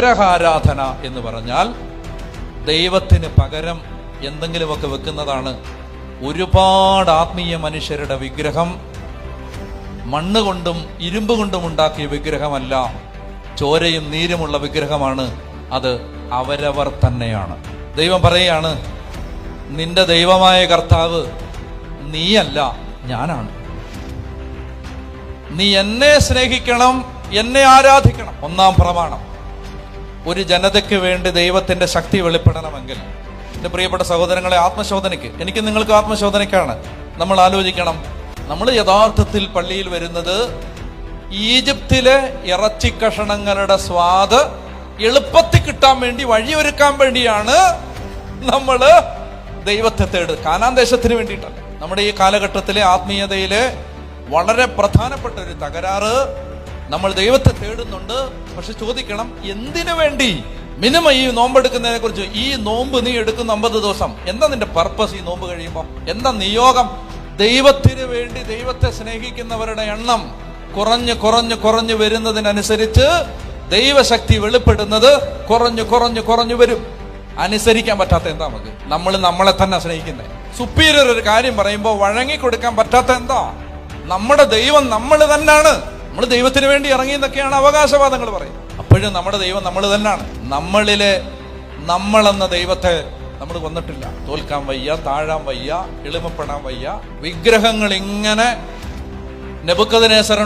വിഗ്രഹാരാധന എന്ന് പറഞ്ഞാൽ ദൈവത്തിന് പകരം എന്തെങ്കിലുമൊക്കെ വെക്കുന്നതാണ്. ഒരുപാട് ആത്മീയ മനുഷ്യരുടെ വിഗ്രഹം മണ്ണ് കൊണ്ടും ഇരുമ്പ് കൊണ്ടും ഉണ്ടാക്കിയ വിഗ്രഹമല്ല, ചോരയും നീരുമുള്ള വിഗ്രഹമാണ്. അത് അവരവർ തന്നെയാണ്. ദൈവം പറയുകയാണ്, നിന്റെ ദൈവമായ കർത്താവ് നീയല്ല, ഞാനാണ്. നീ എന്നെ സ്നേഹിക്കണം, എന്നെ ആരാധിക്കണം. ഒന്നാം പ്രമാണം. ഒരു ജനതയ്ക്ക് വേണ്ടി ദൈവത്തിന്റെ ശക്തി വെളിപ്പെടണമെങ്കിൽ, എന്റെ പ്രിയപ്പെട്ട സഹോദരങ്ങളെ, ആത്മശോധനയ്ക്ക്, എനിക്ക് നിങ്ങൾക്ക് ആത്മശോധനയ്ക്കാണ്. നമ്മൾ ആലോചിക്കണം, നമ്മൾ യഥാർത്ഥത്തിൽ പള്ളിയിൽ വരുന്നത് ഈജിപ്തിലെ ഇറച്ചി കഷണങ്ങളുടെ സ്വാദ് എളുപ്പത്തിൽ കിട്ടാൻ വേണ്ടി, വഴിയൊരുക്കാൻ വേണ്ടിയാണ് നമ്മൾ ദൈവത്തെ തേടുക. കാനാൻ ദേശത്തിന് വേണ്ടിയിട്ടല്ല. നമ്മുടെ ഈ കാലഘട്ടത്തിലെ ആത്മീയതയിലെ വളരെ പ്രധാനപ്പെട്ട ഒരു തകരാറ്, നമ്മൾ ദൈവത്തെ തേടുന്നുണ്ട്, പക്ഷെ ചോദിക്കണം എന്തിനു വേണ്ടി? മിനിമം ഈ നോമ്പെടുക്കുന്നതിനെ കുറിച്ച്, ഈ നോമ്പ് നീ എടുക്കുന്ന 50 ദിവസം, എന്താ നിന്റെ പർപ്പസ്? ഈ നോമ്പ് കഴിയുമ്പോൾ എന്താ നിയോഗം? ദൈവത്തിന് വേണ്ടി ദൈവത്തെ സ്നേഹിക്കുന്നവരുടെ എണ്ണം കുറഞ്ഞു കുറഞ്ഞു കുറഞ്ഞു വരുന്നതിനനുസരിച്ച് ദൈവശക്തി വെളിപ്പെടുന്നത് കുറഞ്ഞു കുറഞ്ഞു കുറഞ്ഞു വരും. അനുസരിക്കാൻ പറ്റാത്ത എന്താ? നമുക്ക് നമ്മളെ തന്നെ സ്നേഹിക്കുന്നത്. സുപ്പീരിയർ ഒരു കാര്യം പറയുമ്പോൾ വഴങ്ങിക്കൊടുക്കാൻ പറ്റാത്ത എന്താ? നമ്മുടെ ദൈവം നമ്മൾ തന്നെയാണ്. നമ്മൾ ദൈവത്തിന് വേണ്ടി ഇറങ്ങി എന്നൊക്കെയാണ് അവകാശവാദങ്ങൾ പറയും. അപ്പോഴും നമ്മുടെ ദൈവം നമ്മൾ തന്നെയാണ്. നമ്മളിലെ നമ്മളെന്ന ദൈവത്തെ നമ്മൾ കൊന്നിട്ടില്ല. തോൽക്കാൻ വയ്യ, താഴാൻ വയ്യ, എളിമപ്പെടാൻ വയ്യ. വിഗ്രഹങ്ങൾ ഇങ്ങനെ നെബൂഖദ്നേസർ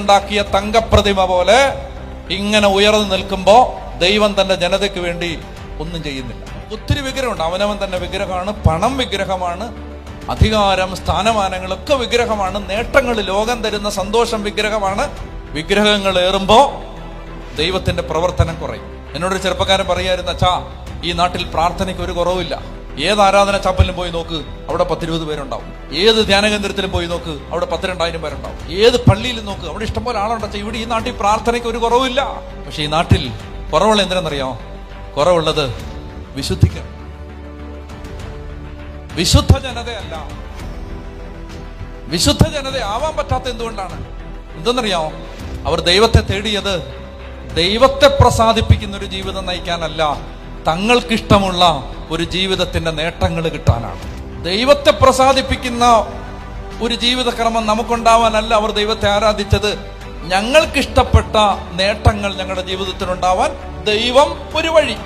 തങ്കപ്രതിമ പോലെ ഇങ്ങനെ ഉയർന്നു നിൽക്കുമ്പോ ദൈവം തന്റെ ജനതയ്ക്ക് വേണ്ടി ഒന്നും ചെയ്യുന്നില്ല. ഒത്തിരി വിഗ്രഹമുണ്ട്. അവനവൻ തന്നെ വിഗ്രഹമാണ്, പണം വിഗ്രഹമാണ്, അധികാരം, സ്ഥാനമാനങ്ങളൊക്കെ വിഗ്രഹമാണ്, നേട്ടങ്ങൾ, ലോകം തരുന്ന സന്തോഷം വിഗ്രഹമാണ്. വിഗ്രഹങ്ങൾ ഏറുമ്പോ ദൈവത്തിന്റെ പ്രവർത്തനം കുറയും. എന്നോടൊരു ചെറുപ്പക്കാരൻ പറയായിരുന്നു, അച്ഛാ, ഈ നാട്ടിൽ പ്രാർത്ഥനയ്ക്ക് ഒരു കുറവില്ല. ഏത് ആരാധന ചാപ്പലിലും പോയി നോക്ക്, അവിടെ 10-20 പേരുണ്ടാവും. ഏത് ധ്യാനകേന്ദ്രത്തിലും പോയി നോക്ക്, അവിടെ 10,000-2,000 പേരുണ്ടാവും. ഏത് പള്ളിയിലും നോക്ക്, അവിടെ ഇഷ്ടംപോലെ ആളുണ്ട്. ഇവിടെ ഈ നാട്ടിൽ പ്രാർത്ഥനയ്ക്ക് ഒരു കുറവില്ല. പക്ഷെ ഈ നാട്ടിൽ കുറവുള്ള എന്തിനാണെന്നറിയാമോ? കുറവുള്ളത് വിശുദ്ധിക്ക്. വിശുദ്ധ ജനതയല്ല. വിശുദ്ധ ജനത ആവാൻ പറ്റാത്ത എന്തുകൊണ്ടാണ്? എന്തെന്നറിയാമോ? അവർ ദൈവത്തെ തേടിയത് ദൈവത്തെ പ്രസാദിപ്പിക്കുന്ന ഒരു ജീവിതം നയിക്കാനല്ല, തങ്ങൾക്കിഷ്ടമുള്ള ഒരു ജീവിതത്തിന്റെ നേട്ടങ്ങൾ കിട്ടാനാണ്. ദൈവത്തെ പ്രസാദിപ്പിക്കുന്ന ഒരു ജീവിതക്രമം നമുക്കുണ്ടാവാനല്ല അവർ ദൈവത്തെ ആരാധിച്ചത്. ഞങ്ങൾക്കിഷ്ടപ്പെട്ട നേട്ടങ്ങൾ ഞങ്ങളുടെ ജീവിതത്തിലുണ്ടാവാൻ ദൈവം ഒരു വഴി